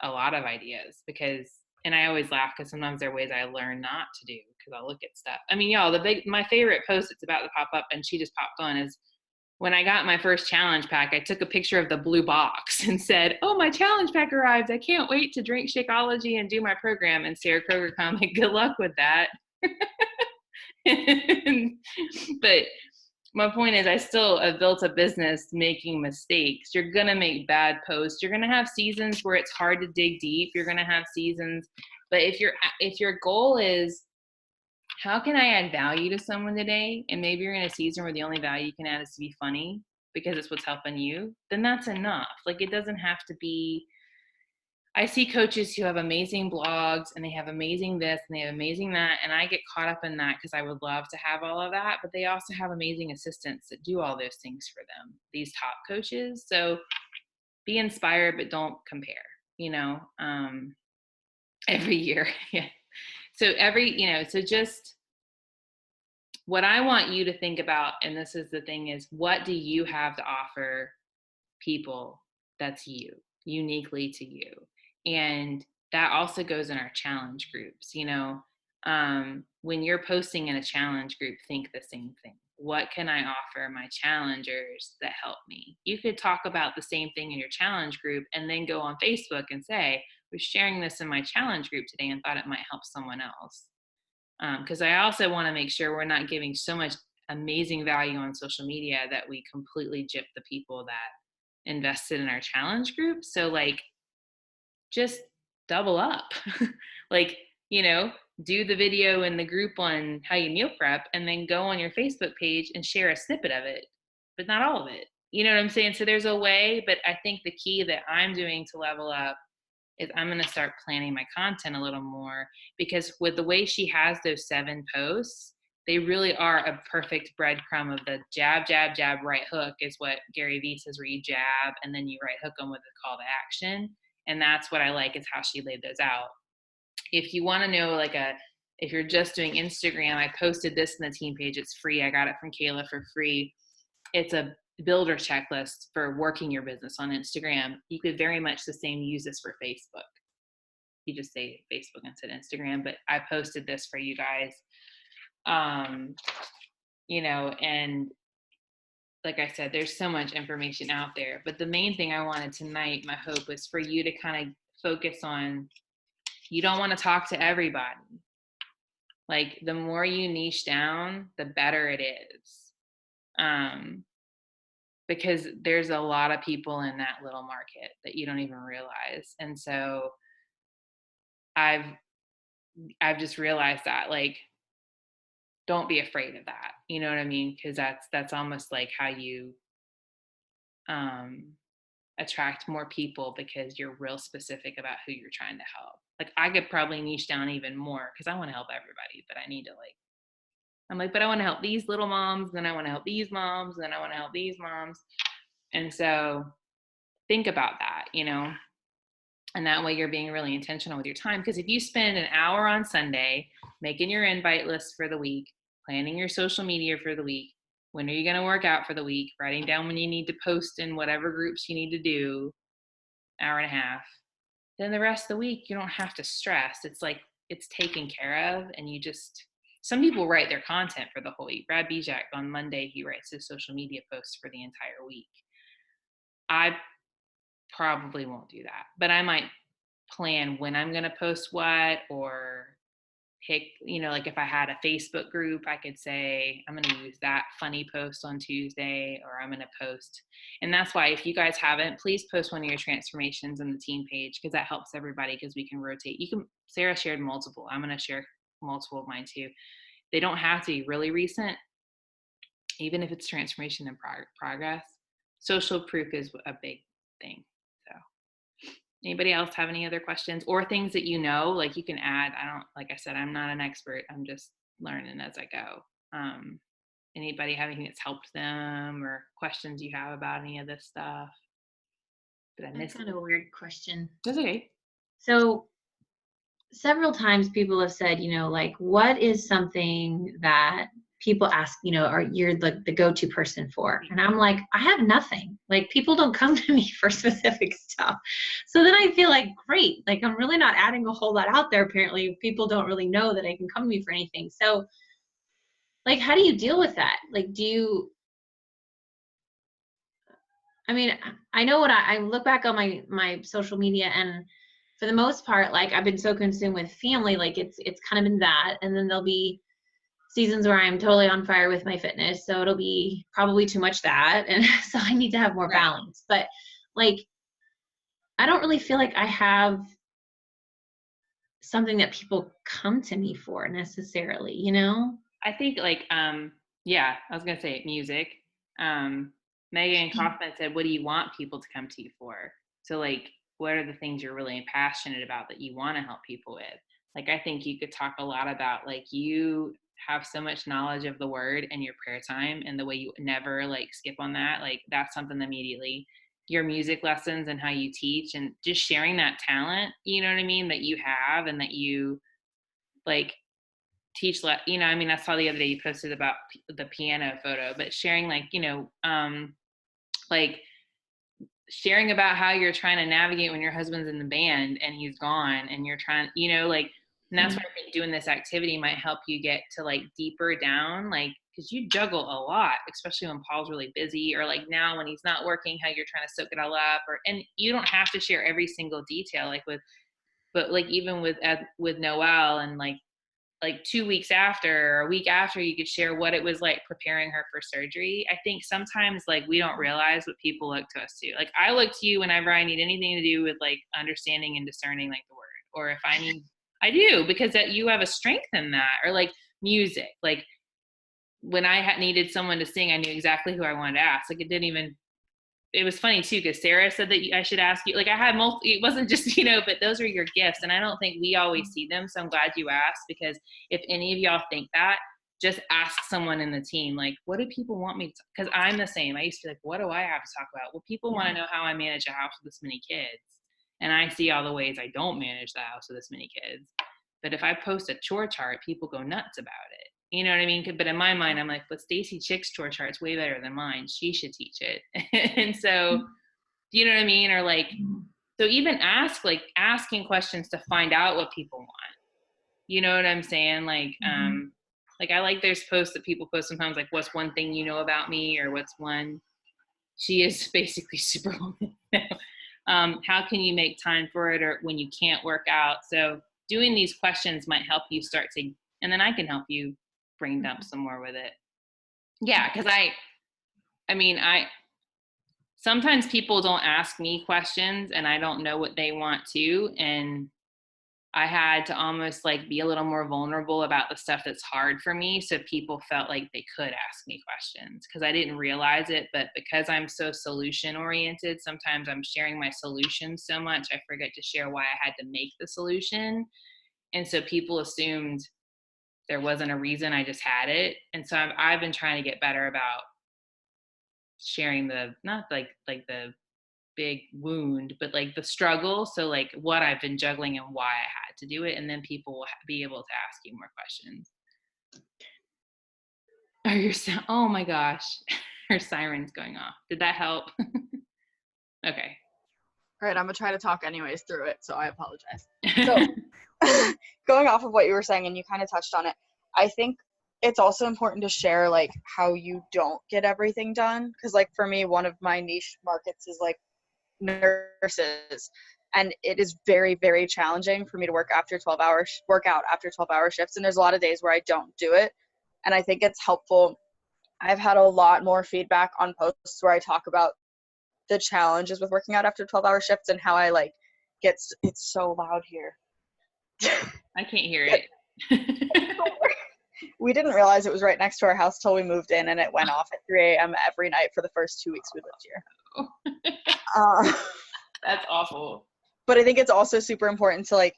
a lot of ideas, because, and I always laugh because sometimes there are ways I learn not to do because I'll look at stuff. I mean, y'all, my favorite post that's about to pop up and she just popped on is when I got my first challenge pack, I took a picture of the blue box and said, oh, my challenge pack arrived. I can't wait to drink Shakeology and do my program. And Sarah Kroger comment, good luck with that. But my point is, I still have built a business making mistakes. You're going to make bad posts. You're going to have seasons where it's hard to dig deep. You're going to have seasons. But if your goal is, how can I add value to someone today? And maybe you're in a season where the only value you can add is to be funny because it's what's helping you, then that's enough. Like, it doesn't have to be, I see coaches who have amazing blogs and they have amazing this and they have amazing that. And I get caught up in that because I would love to have all of that. But they also have amazing assistants that do all those things for them, these top coaches. So be inspired, but don't compare, every year. Yeah. So so just what I want you to think about, and this is the thing, is what do you have to offer people that's you, uniquely to you? And that also goes in our challenge groups. When you're posting in a challenge group, think the same thing. What can I offer my challengers that help me? You could talk about the same thing in your challenge group and then go on Facebook and say, we're sharing this in my challenge group today and thought it might help someone else. Because I also want to make sure we're not giving so much amazing value on social media that we completely gyp the people that invested in our challenge group. So like, just double up. Like, you know, do the video in the group on how you meal prep, and then go on your Facebook page and share a snippet of it, but not all of it. You know what I'm saying? So there's a way, but I think the key that I'm doing to level up is I'm going to start planning my content a little more, because with the way she has those 7 posts, they really are a perfect breadcrumb of the jab, jab, jab, right hook is what Gary Vee says, where you jab and then you right hook them with a call to action. And that's what I like, is how she laid those out. If you want to know, like if you're just doing Instagram, I posted this in the team page. It's free. I got it from Kayla for free. It's a builder checklist for working your business on Instagram. You could very much the same use this for Facebook. You just say Facebook instead of Instagram, but I posted this for you guys. You know, and like I said, there's so much information out there, but the main thing I wanted tonight, my hope, was for you to kind of focus on, you don't want to talk to everybody. Like, the more you niche down, the better it is. Because there's a lot of people in that little market that you don't even realize. And so I've just realized that, like, don't be afraid of that. You know what I mean? Because that's almost like how you attract more people, because you're real specific about who you're trying to help. Like, I could probably niche down even more because I want to help everybody, but I need to, like, I'm like, but I want to help these little moms, then I want to help these moms, then I want to help these moms. And so think about that, you know, and that way you're being really intentional with your time. Because if you spend an hour on Sunday making your invite list for the week, planning your social media for the week, when are you going to work out for the week, writing down when you need to post in whatever groups you need to do, hour and a half, then the rest of the week, you don't have to stress. It's like, it's taken care of. And you just, some people write their content for the whole week. Brad Bijak, on Monday, he writes his social media posts for the entire week. I probably won't do that, but I might plan when I'm going to post what, or pick, you know, like if I had a Facebook group, I could say, I'm going to use that funny post on Tuesday, or I'm going to post. And that's why, if you guys haven't, please post one of your transformations in the team page, because that helps everybody, because we can rotate. You can, Sarah shared multiple. I'm going to share multiple of mine too. They don't have to be really recent, even if it's transformation in progress. Social proof is a big thing. So anybody else have any other questions or things that, you know, like you can add? I don't, like I said, I'm not an expert. I'm just learning as I go. Anybody have anything that's helped them, or questions you have about any of this stuff? Did I miss That's kind of a weird question. That's okay. So several times people have said, you know, like, what is something that people ask, you know, are you're the go-to person for? And I'm like, I have nothing. Like, people don't come to me for specific stuff. So then I feel like, great, like, I'm really not adding a whole lot out there. Apparently people don't really know that I can come to me for anything. So, like, how do you deal with that? Like, I mean, I know what I look back on my social media, and for the most part, like, I've been so consumed with family, like it's kind of been that. And then there'll be seasons where I'm totally on fire with my fitness. So it'll be probably too much that. And so I need to have more balance. But like, I don't really feel like I have something that people come to me for necessarily, you know? I think, like, yeah, I was going to say music. Megan Kaufman said, what do you want people to come to you for? So, like, what are the things you're really passionate about that you want to help people with? Like, I think you could talk a lot about, like, you have so much knowledge of the word and your prayer time, and the way you never, like, skip on that. Like, that's something immediately. Your music lessons and how you teach, and just sharing that talent, you know what I mean, that you have, and that you, like, teach, you know, I mean, I saw the other day you posted about the piano photo, but sharing, like, you know, like, sharing about how you're trying to navigate when your husband's in the band and he's gone, and you're trying, you know, like, and that's why I think doing this activity might help you get to, like, deeper down, like, because you juggle a lot, especially when Paul's really busy, or like now when he's not working, how you're trying to soak it all up, or, and you don't have to share every single detail, like with, but like even with Noelle, and like like 2 weeks after or a week after, you could share what it was like preparing her for surgery. I think sometimes like we don't realize what people look to us to. Like I look to you whenever I need anything to do with like understanding and discerning like the word, or if I need, I do, because that you have a strength in that, or like music. Like when I had needed someone to sing, I knew exactly who I wanted to ask. Like it was funny too, because Sarah said that I should ask you. Like I had it wasn't just, but those are your gifts. And I don't think we always see them. So I'm glad you asked, because if any of y'all think that, just ask someone in the team, like, what do people want me to, because I'm the same. I used to be like, what do I have to talk about? Well, people want to know how I manage a house with this many kids. And I see all the ways I don't manage the house with this many kids. But if I post a chore chart, people go nuts about it. You know what I mean? But in my mind, I'm like, but Stacy Chick's chore chart's way better than mine. She should teach it. And so, do you know what I mean? Or like, so even asking questions to find out what people want. You know what I'm saying? Like I like there's posts that people post sometimes, like, what's one thing you know about me, or what's one, she is basically Superwoman. How can you make time for it, or when you can't work out? So doing these questions might help you start to, and then I can help you brain dump some more with it. Yeah, because I sometimes people don't ask me questions and I don't know what they want to, and I had to almost like be a little more vulnerable about the stuff that's hard for me, so people felt like they could ask me questions, because I didn't realize it. But because I'm so solution oriented, sometimes I'm sharing my solutions so much I forget to share why I had to make the solution. And so people assumed there wasn't a reason, I just had it. And so I've been trying to get better about sharing not like the big wound, but like the struggle. So like what I've been juggling and why I had to do it. And then people will be able to ask you more questions. Oh my gosh, her siren's going off. Did that help? Okay. All right, I'm gonna try to talk anyways through it, so I apologize. So going off of what you were saying, and you kind of touched on it, I think it's also important to share like how you don't get everything done, because like for me, one of my niche markets is like nurses, and it is very, very challenging for me to work out after 12-hour shifts, and there's a lot of days where I don't do it. And I think it's helpful. I've had a lot more feedback on posts where I talk about the challenges with working out after 12-hour shifts, and how I like it's so loud here. I can't hear it. We didn't realize it was right next to our house till we moved in, and it went off at 3 a.m. every night for the first 2 weeks we lived here. That's awful. But I think it's also super important to like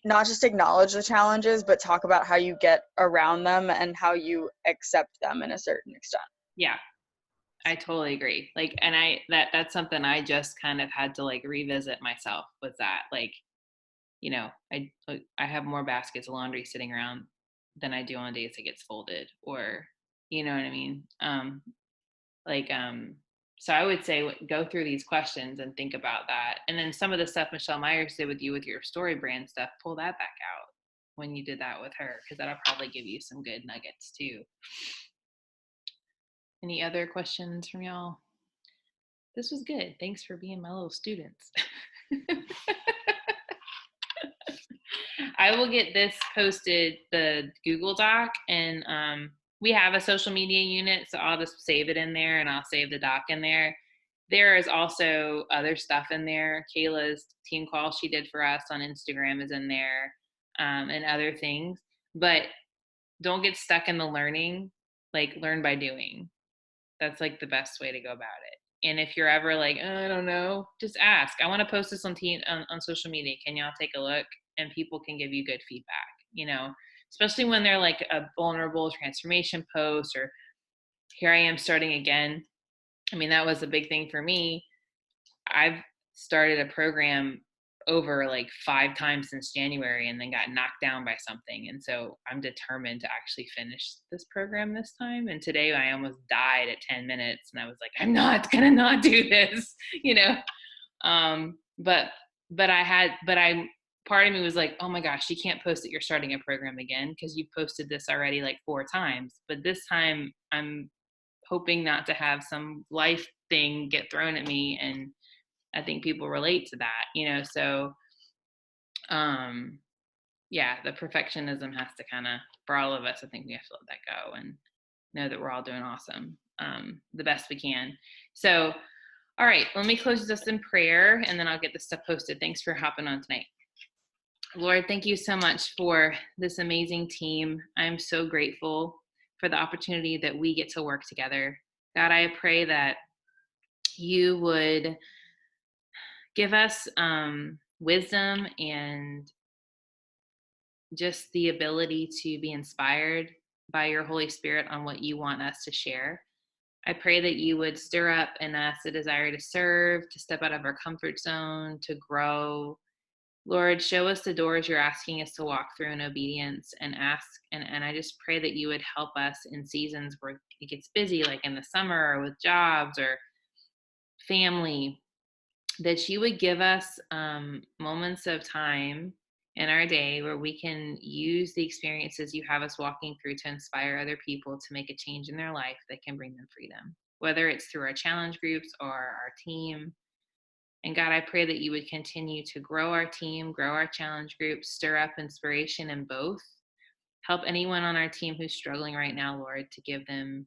not just acknowledge the challenges, but talk about how you get around them and how you accept them in a certain extent. Yeah, I totally agree. Like, and that's something I just kind of had to like revisit myself, was that like, I have more baskets of laundry sitting around than I do on days it gets folded, or, you know what I mean? So I would say go through these questions and think about that. And then some of the stuff Michelle Myers did with you with your story brand stuff, pull that back out when you did that with her, because that'll probably give you some good nuggets too. Any other questions from y'all? This was good. Thanks for being my little students. I will get this posted, the Google Doc, and we have a social media unit, so I'll just save it in there, and I'll save the doc in there. There is also other stuff in there. Kayla's team call she did for us on Instagram is in there, and other things. But don't get stuck in the learning. Like, learn by doing. That's like the best way to go about it. And if you're ever like, oh, I don't know, just ask. I want to post this on social media. Can y'all take a look? And people can give you good feedback, especially when they're like a vulnerable transformation post, or here I am starting again. I mean, that was a big thing for me. I've started a program over like 5 times since January, and then got knocked down by something. And so I'm determined to actually finish this program this time. And today I almost died at 10 minutes, and I was like, I'm not gonna not do this, part of me was like, oh my gosh, you can't post that you're starting a program again, because you posted this already like 4 times. But this time I'm hoping not to have some life thing get thrown at me. And I think people relate to that, so yeah, the perfectionism has to kind of, for all of us, I think we have to let that go and know that we're all doing awesome, the best we can. So, all right, let me close this in prayer and then I'll get this stuff posted. Thanks for hopping on tonight. Lord, thank you so much for this amazing team. I'm so grateful for the opportunity that we get to work together. God, I pray that you would give us wisdom and just the ability to be inspired by your Holy Spirit on what you want us to share. I pray that you would stir up in us a desire to serve, to step out of our comfort zone, to grow. Lord, show us the doors you're asking us to walk through in obedience and ask. And I just pray that you would help us in seasons where it gets busy, like in the summer or with jobs or family, that you would give us moments of time in our day where we can use the experiences you have us walking through to inspire other people to make a change in their life that can bring them freedom, whether it's through our challenge groups or our team. And God, I pray that you would continue to grow our team, grow our challenge groups, stir up inspiration in both. Help anyone on our team who's struggling right now, Lord, to give them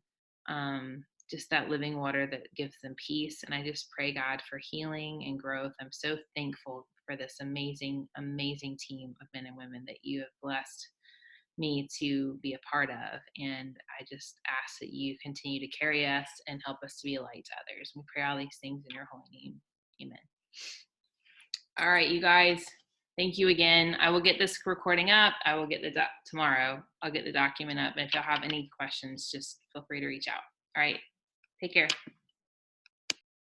just that living water that gives them peace. And I just pray, God, for healing and growth. I'm so thankful for this amazing, amazing team of men and women that you have blessed me to be a part of. And I just ask that you continue to carry us and help us to be a light to others. We pray all these things in your holy name. Amen. All right, you guys, thank you again. I will get this recording up. I will get tomorrow. I'll get the document up. If y'all have any questions, just feel free to reach out. All right, take care.